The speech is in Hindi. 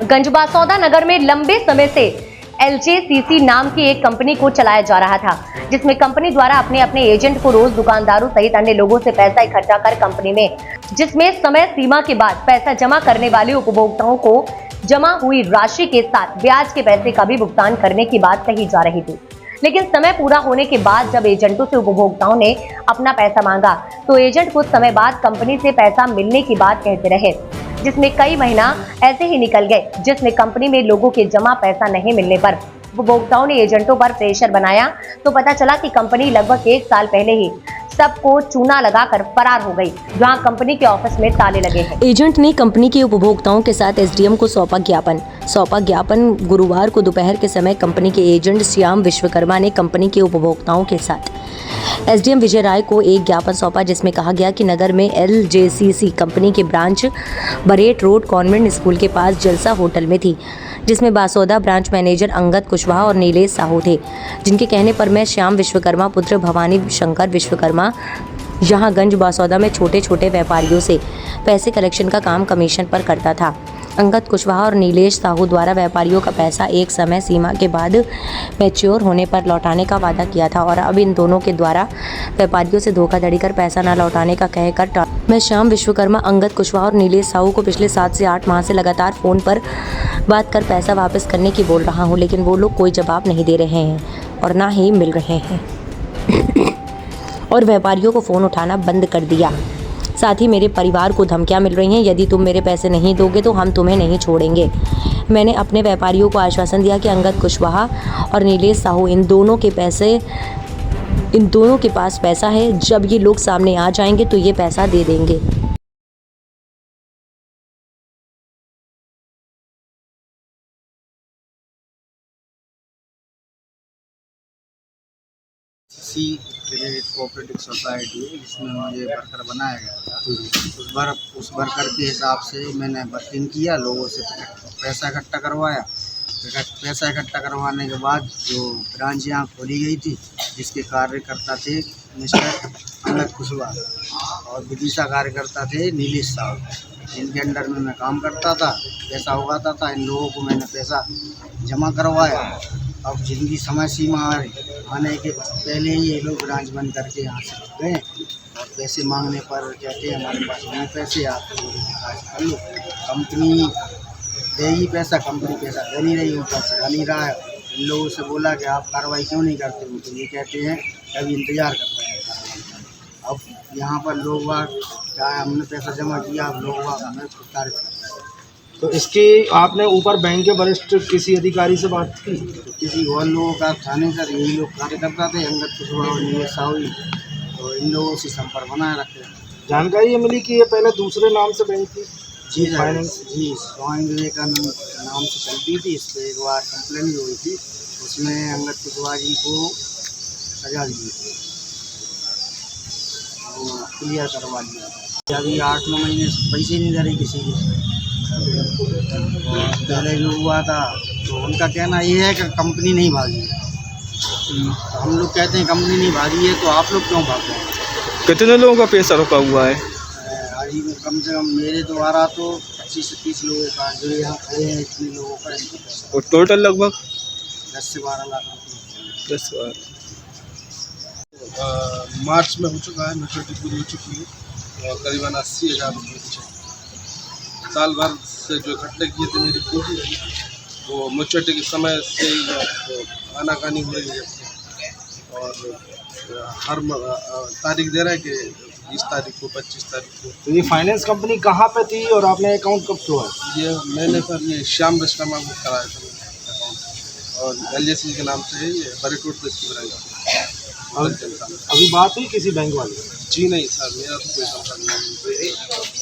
गंजबासौदा नगर में लंबे समय से LJCC नाम की एक कंपनी को चलाया जा रहा था, जिसमें कंपनी द्वारा अपने अपने एजेंट को रोज दुकानदारों सहित अन्य लोगों से पैसा इकट्ठा कर कंपनी में, जिसमें समय सीमा के बाद पैसा जमा करने वाले उपभोक्ताओं को जमा हुई राशि के साथ ब्याज के पैसे का भी भुगतान करने की बात कही जा रही थी। लेकिन समय पूरा होने के बाद जब एजेंटों से उपभोक्ताओं ने अपना पैसा मांगा तो एजेंट कुछ समय बाद कंपनी से पैसा मिलने की बात कहते रहे, जिसमें कई महीना ऐसे ही निकल गए, जिसमें कंपनी में लोगों के जमा पैसा नहीं मिलने पर उपभोक्ताओं ने एजेंटों पर प्रेशर बनाया तो पता चला कि कंपनी लगभग 1 साल पहले ही सबको चूना लगाकर फरार हो गई, जहां कंपनी के ऑफिस में ताले लगे हैं। एजेंट ने कंपनी के उपभोक्ताओं के साथ SDM को सौंपा ज्ञापन गुरुवार को दोपहर के समय कंपनी के एजेंट श्याम विश्वकर्मा ने कंपनी के उपभोक्ताओं के साथ SDM विजय राय को एक ज्ञापन सौंपा, जिसमें कहा गया कि नगर में LJCC कंपनी के ब्रांच बरेट रोड कॉन्वेंट स्कूल के पास जलसा होटल में थी, जिसमें बासौदा ब्रांच मैनेजर अंगद कुशवाहा और नीलेश साहू थे, जिनके कहने पर मैं श्याम विश्वकर्मा पुत्र भवानी शंकर विश्वकर्मा यहाँ गंज बासौदा में छोटे छोटे व्यापारियों से पैसे कलेक्शन का काम कमीशन पर करता था। अंगद कुशवाहा और नीलेश साहू द्वारा व्यापारियों का पैसा एक समय सीमा के बाद मैच्योर होने पर लौटाने का वादा किया था और अब इन दोनों के द्वारा व्यापारियों से धोखाधड़ी कर पैसा न लौटाने का कहकर मैं श्याम विश्वकर्मा, अंगद कुशवाहा और नीलेश साहू को पिछले 7 से 8 माह से लगातार फ़ोन पर बात कर पैसा वापस करने की बोल रहा हूँ, लेकिन वो लोग कोई जवाब नहीं दे रहे हैं और ना ही मिल रहे हैं और व्यापारियों को फ़ोन उठाना बंद कर दिया। साथ ही मेरे परिवार को धमकियां मिल रही हैं, यदि तुम मेरे पैसे नहीं दोगे तो हम तुम्हें नहीं छोड़ेंगे। मैंने अपने व्यापारियों को आश्वासन दिया कि अंगद कुशवाहा और नीलेश साहू इन दोनों के पास पैसा है, जब ये लोग सामने आ जाएंगे तो ये पैसा दे देंगे। कोऑपरेटिव सोसाइटी है जिसमें मुझे वर्कर बनाया गया था। उस वर्कर के हिसाब से मैंने वर्किंग किया, लोगों से पैसा इकट्ठा करवाया। पैसा इकट्ठा करवाने के बाद जो ब्रांच यहाँ खोली गई थी, जिसके कार्यकर्ता थे मिस्टर अंगद कुशवाहा और विदिशा कार्यकर्ता थे नीलेश साहू, इनके अंडर में मैं काम करता था, पैसा उगाता था। इन लोगों को मैंने पैसा जमा करवाया। अब जिनकी समय सीमा आने के पहले ही ये लोग ब्रांच बंद करके यहाँ से गए और पैसे मांगने पर कहते हैं हमारे पास नहीं पैसे, आप कर लो। कंपनी देगी पैसा, कंपनी पैसा दे नहीं रही, ऊपर से आ नहीं रहा है। इन लोगों से बोला कि आप कार्रवाई क्यों नहीं करते हो, तो ये कहते हैं अभी इंतज़ार कर रहे हैं। अब यहाँ पर लोग क्या हमने पैसा जमा किया, अब लोग हमें प्रताड़ित कर रहे हैं। तो इसकी आपने ऊपर बैंक के वरिष्ठ किसी अधिकारी से बात की? तो किसी और लोगों का थाने सर यही लोग कार्यकर्ता थे, अंगद कुशवाहा और नीलेश साहू, तो इन लोगों से संपर्क बनाए रखते हैं। जानकारी ये मिली कि ये पहले दूसरे नाम से बैंक थी? जी फाइनेंस, जी स्वामी विवेकानंद नाम से चलती थी। इस पर एक बार कंप्लेन भी हुई थी, उसमें अंगद कुशवाहा जी को सजा दी थी, वो क्लियर करवा लिया था। अभी 8-9 महीने से पैसे नहीं दे रहे किसी के। पहले जो हुआ था तो उनका कहना ये है कि कंपनी नहीं भागी है। तो हम लोग कहते हैं कंपनी नहीं भागी है, तो आप लोग क्यों भाग रहे हैं? कितने लोगों का पैसा रुका हुआ है? अभी कम से कम मेरे द्वारा तो 25 से 30 लोगों का, जो यहाँ खड़े हैं इतने लोगों का और टोटल लगभग 10 से 12 लाख रुपये। 10 बार मार्च में हो चुका है, मैच्योरिटी पूरी हो चुकी है और करीबन 80,000 रुपये साल भर से जो इकट्ठे किए थे मेरी पूरी, वो मैच्योरिटी के समय से ही आनाकानी हो रही है और हर तारीख दे रहा है कि 20 तारीख को, 25 तारीख को। तो ये फाइनेंस कंपनी कहाँ पे थी और आपने अकाउंट कब खुलवाया? ये मैंने सर ये श्याम विश्वकर्मा को कराया था अकाउंट, और LJCC के नाम से है, ये बरेट रोड पर इसकी ब्रांच। अभी बात हुई किसी बैंक वाले? जी नहीं सर, मेरा तो कोई संपर्क नहीं।